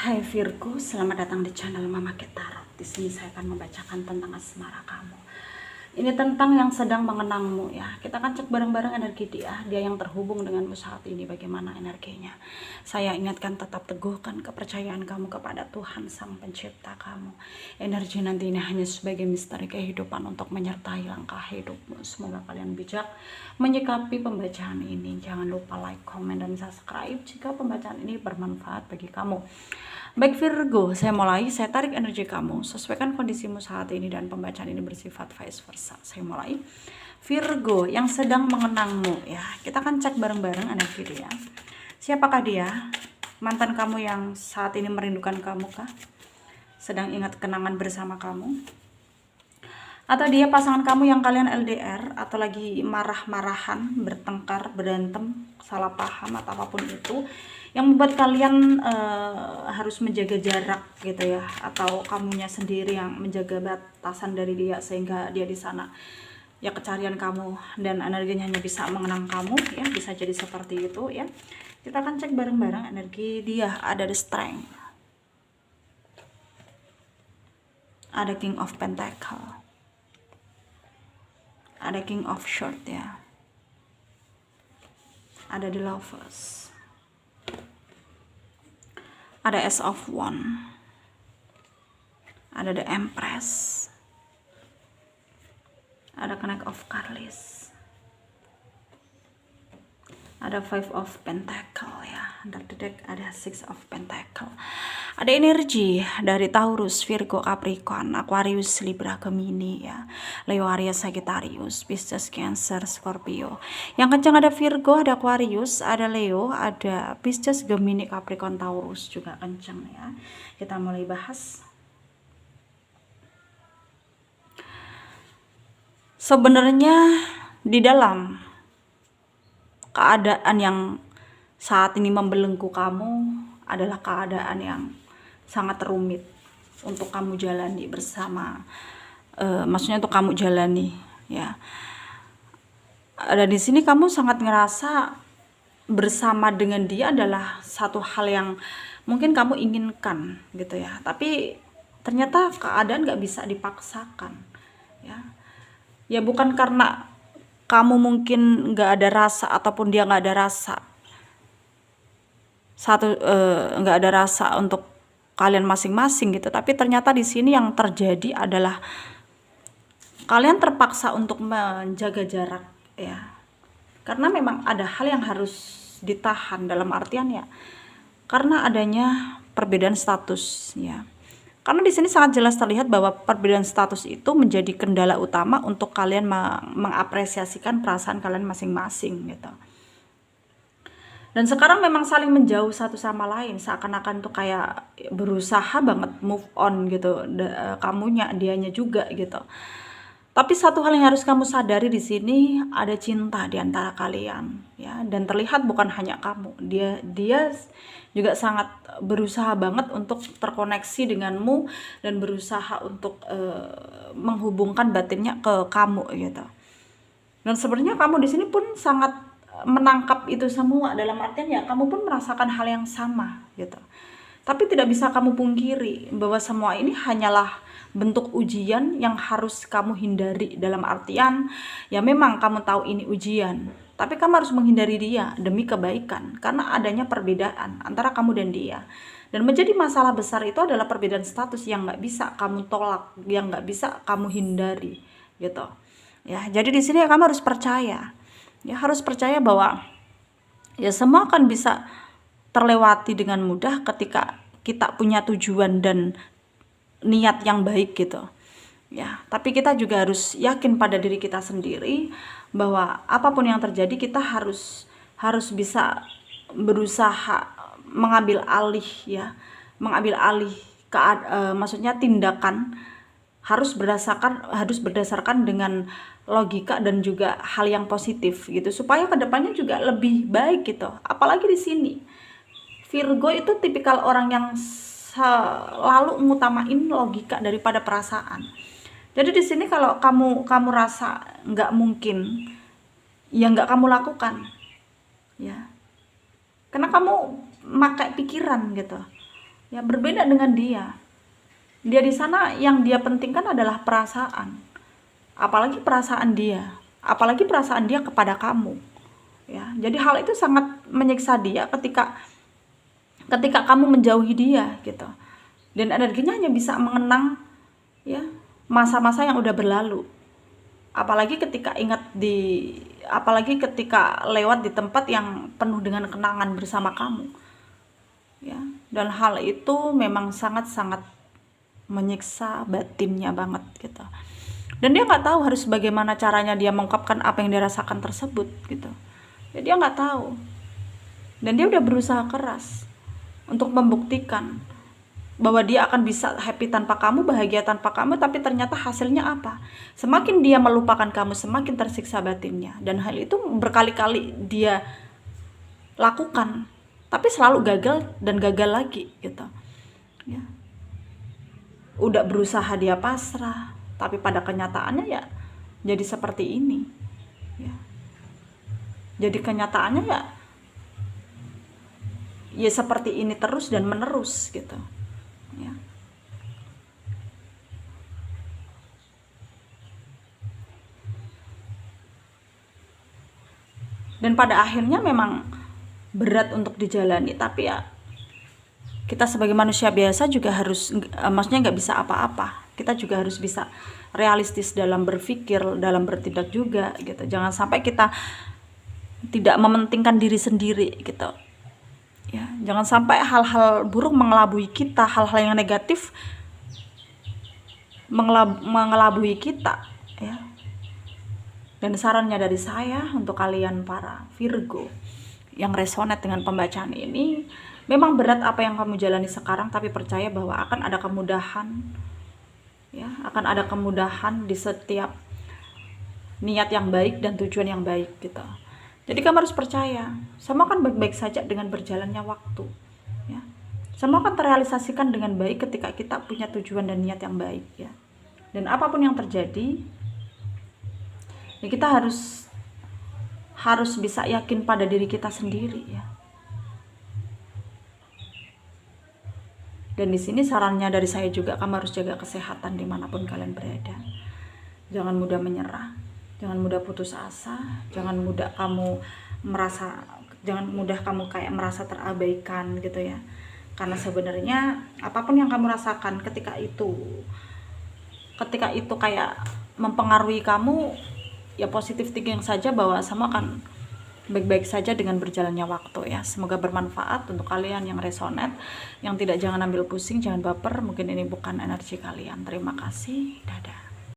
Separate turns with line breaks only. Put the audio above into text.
Hai Virgo, selamat datang di channel Mama Tarot. Di sini saya akan membacakan tentang asmara kamu. Ini tentang yang sedang mengenangmu ya. Kita akan cek bareng-bareng energi dia yang terhubung denganmu saat ini, bagaimana energinya. Saya ingatkan, tetap teguhkan kepercayaan kamu kepada Tuhan Sang Pencipta kamu. Energi nanti ini hanya sebagai misteri kehidupan untuk menyertai langkah hidupmu. Semoga kalian bijak menyikapi pembacaan ini. Jangan lupa like, komen, dan subscribe jika pembacaan ini bermanfaat bagi kamu. Baik Virgo, saya mulai. Saya tarik energi kamu, sesuaikan kondisimu saat ini, dan pembacaan ini bersifat vice versa. Saya mulai. Virgo yang sedang mengenangmu ya. Kita akan cek bareng-bareng energi dia. Siapakah dia? Mantan kamu yang saat ini merindukan kamu kah? Sedang ingat kenangan bersama kamu? Atau dia pasangan kamu yang kalian LDR, atau lagi marah-marahan, bertengkar, berantem, salah paham, atau apapun itu yang membuat kalian harus menjaga jarak gitu ya, atau kamunya sendiri yang menjaga batasan dari dia sehingga dia di sana ya kecarian kamu dan energinya hanya bisa mengenang kamu ya, bisa jadi seperti itu ya. Kita akan cek bareng-bareng energi dia. Ada the Strength, ada King of Pentacle, ada King of Swords ya, ada the Lovers, ada Ace of Wands, ada the Empress, ada Knight of Cups, ada Five of Pentacle ya, under the deck ada Six of Pentacle. Ada energi dari Taurus, Virgo, Capricorn, Aquarius, Libra, Gemini ya, Leo, Aries, Sagittarius, Pisces, Cancer, Scorpio. Yang kencang ada Virgo, ada Aquarius, ada Leo, ada Pisces, Gemini, Capricorn, Taurus juga kencang ya. Kita mulai bahas. Sebenarnya di dalam keadaan yang saat ini membelenggu kamu adalah keadaan yang sangat rumit untuk kamu jalani bersama, maksudnya untuk kamu jalani ya. Ada di sini kamu sangat ngerasa bersama dengan dia adalah satu hal yang mungkin kamu inginkan gitu ya, tapi ternyata keadaan gak bisa dipaksakan ya. Ya bukan karena kamu mungkin gak ada rasa ataupun dia gak ada rasa, nggak ada rasa untuk kalian masing-masing gitu, tapi ternyata di sini yang terjadi adalah kalian terpaksa untuk menjaga jarak ya, karena memang ada hal yang harus ditahan, dalam artian ya karena adanya perbedaan status ya. Karena di sini sangat jelas terlihat bahwa perbedaan status itu menjadi kendala utama untuk kalian mengapresiasikan perasaan kalian masing-masing gitu. Dan sekarang memang saling menjauh satu sama lain, seakan-akan tuh kayak berusaha banget move on gitu, kamunya, dianya juga gitu. Tapi satu hal yang harus kamu sadari di sini, ada cinta di antara kalian ya, dan terlihat bukan hanya kamu, dia juga sangat berusaha banget untuk terkoneksi denganmu dan berusaha untuk menghubungkan batinnya ke kamu gitu. Dan sebenarnya kamu di sini pun sangat menangkap itu semua, dalam artian ya kamu pun merasakan hal yang sama gitu. Tapi tidak bisa kamu pungkiri bahwa semua ini hanyalah bentuk ujian yang harus kamu hindari, dalam artian ya memang kamu tahu ini ujian, tapi kamu harus menghindari dia demi kebaikan, karena adanya perbedaan antara kamu dan dia. Dan menjadi masalah besar itu adalah perbedaan status yang nggak bisa kamu tolak, yang nggak bisa kamu hindari gitu ya. Jadi di sini ya kamu harus percaya ya, harus percaya bahwa ya semua akan bisa terlewati dengan mudah ketika kita punya tujuan dan niat yang baik gitu ya. Tapi kita juga harus yakin pada diri kita sendiri bahwa apapun yang terjadi kita harus bisa berusaha mengambil alih ya, maksudnya tindakan harus berdasarkan dengan logika dan juga hal yang positif gitu, supaya kedepannya juga lebih baik gitu. Apalagi di sini Virgo itu tipikal orang yang selalu ngutamain logika daripada perasaan. Jadi di sini kalau kamu rasa nggak mungkin, ya nggak kamu lakukan ya, karena kamu pakai pikiran gitu. Ya, berbeda dengan dia. Dia di sana yang dia pentingkan adalah perasaan. Apalagi perasaan dia, apalagi perasaan dia kepada kamu. Ya, jadi hal itu sangat menyiksa dia ketika kamu menjauhi dia gitu. Dan energinya hanya bisa mengenang ya masa-masa yang udah berlalu. Apalagi ketika lewat di tempat yang penuh dengan kenangan bersama kamu. Ya, dan hal itu memang sangat-sangat menyiksa batinnya banget gitu. Dan dia nggak tahu harus bagaimana caranya dia mengungkapkan apa yang dia rasakan tersebut gitu. Jadi dia nggak tahu. Dan dia udah berusaha keras untuk membuktikan bahwa dia akan bisa happy tanpa kamu, bahagia tanpa kamu, tapi ternyata hasilnya apa? Semakin dia melupakan kamu, semakin tersiksa batinnya. Dan hal itu berkali-kali dia lakukan, tapi selalu gagal dan gagal lagi gitu. Ya. Udah berusaha dia pasrah, tapi pada kenyataannya ya jadi seperti ini. Ya. Jadi kenyataannya ya seperti ini terus dan menerus gitu. Ya. Dan pada akhirnya memang berat untuk dijalani, tapi ya kita sebagai manusia biasa juga harus, maksudnya nggak bisa apa-apa. Kita juga harus bisa realistis dalam berpikir, dalam bertindak juga gitu. Jangan sampai kita tidak mementingkan diri sendiri gitu. Ya, jangan sampai hal-hal buruk mengelabui kita, hal-hal yang negatif mengelabui kita ya. Dan sarannya dari saya untuk kalian para Virgo yang resonate dengan pembacaan ini, memang berat apa yang kamu jalani sekarang, tapi percaya bahwa akan ada kemudahan ya, akan ada kemudahan di setiap niat yang baik dan tujuan yang baik gitu. Jadi kamu harus percaya, semua akan baik-baik saja dengan berjalannya waktu ya. Semua akan terrealisasikan dengan baik ketika kita punya tujuan dan niat yang baik ya. Dan apapun yang terjadi ya, kita harus bisa yakin pada diri kita sendiri ya. Dan di sini sarannya dari saya juga, kamu harus jaga kesehatan dimanapun kalian berada. Jangan mudah menyerah, jangan mudah putus asa, jangan mudah kamu kayak merasa terabaikan gitu ya. Karena sebenarnya apapun yang kamu rasakan ketika itu kayak mempengaruhi kamu, ya positif thinking saja bahwa semua akan baik-baik saja dengan berjalannya waktu ya. Semoga bermanfaat untuk kalian yang resonate, yang tidak, jangan ambil pusing, jangan baper, mungkin ini bukan energi kalian. Terima kasih, dadah.